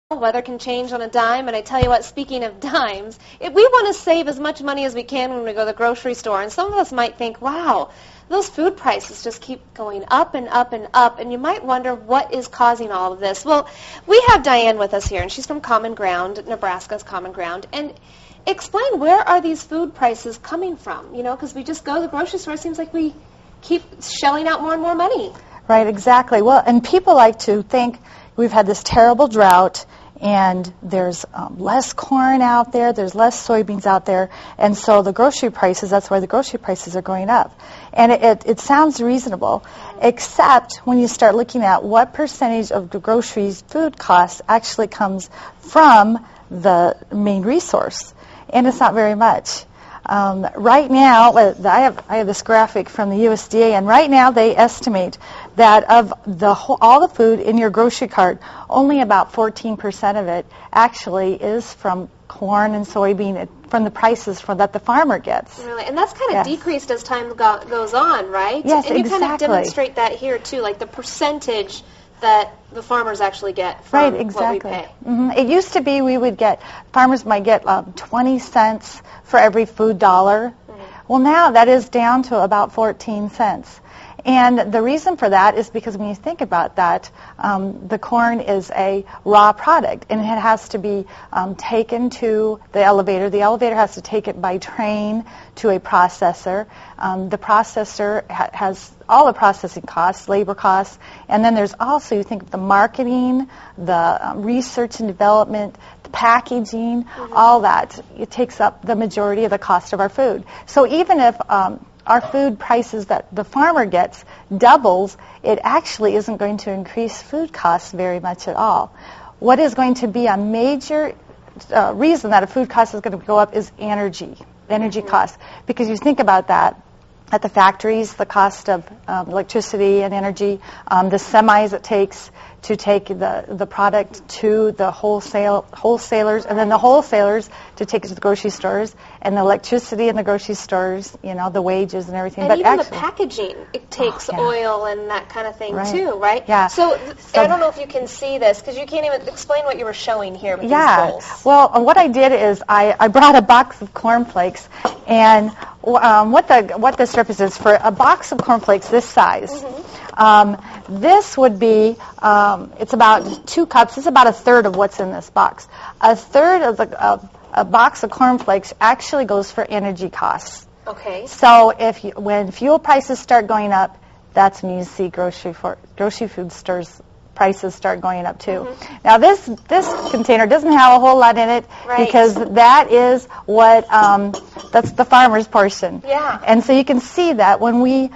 Weather can change on a dime, and I tell you what, speaking of dimes, we want to save as much money as we can when we go to the grocery store, and some of us might think, wow, those food prices just keep going up and up and up, and you might wonder what is causing all of this. Well, we have Diane with us here, and she's from CommonGround, Nebraska's CommonGround, and explain, where are these food prices coming from? You know, because we just go to the grocery store, it seems like we keep shelling out more and more money. Right, exactly. Well, and people like to think we've had this terrible drought, and there's less corn out there, there's less soybeans out there, and so the grocery prices, that's why the grocery prices are going up. And it sounds reasonable, except when you start looking at what percentage of the groceries food costs actually comes from the main resource, and it's not very much. Right now, I have this graphic from the USDA, and right now they estimate that of all the food in your grocery cart, only about 14% of it actually is from corn and soybean, from the prices that the farmer gets. Really? And that's kind of decreased as time goes on, right? Yes, and you exactly. kind of demonstrate that here, too, like the percentage that the farmers actually get from what we pay. Mm-hmm. It used to be farmers might get 20 cents for every food dollar. Mm-hmm. Well, now that is down to about 14 cents. And the reason for that is because when you think about that, the corn is a raw product, and it has to be taken to the elevator. The elevator has to take it by train to a processor. The processor has all the processing costs, labor costs, and then there's also, you think of the marketing, the research and development, the packaging, all that. It takes up the majority of the cost of our food. So even if our food prices that the farmer gets doubles, it actually isn't going to increase food costs very much at all. What is going to be a major reason that a food cost is going to go up is energy costs. Because you think about that, at the factories, the cost of electricity and energy, the semis it takes to take the product to the wholesalers, and then the wholesalers to take it to the grocery stores, and the electricity in the grocery stores, you know, the wages and everything. And but even actually, the packaging, it takes oil and that kind of thing too, right? Yeah. So I don't know if you can see this, because you can't even explain what you were showing here with these bowls. Well, what I did is I brought a box of cornflakes, and what this represents for a box of cornflakes this size. This would be, it's about 2 cups. It's about a third of what's in this box. A third of a box of cornflakes actually goes for energy costs. Okay. So when fuel prices start going up, that's when you see grocery food stores prices start going up too. Now this container doesn't have a whole lot in it, because that is that's the farmer's portion. Yeah. And so you can see that when we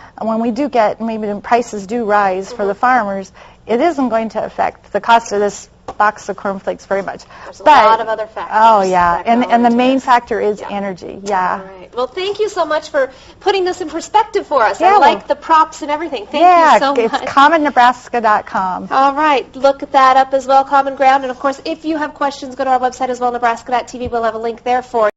do get, maybe the prices do rise for the farmers, it isn't going to affect the cost of this box of cornflakes very much. There's a lot of other factors. Oh yeah, and the main factor is energy. Yeah. All right. Well, thank you so much for putting this in perspective for us. Yeah, I like the props and everything. Thank you so much. It's CommonNebraska.com. All right. Look that up as well, Common Ground. And, of course, if you have questions, go to our website as well, nebraska.tv. We'll have a link there for you.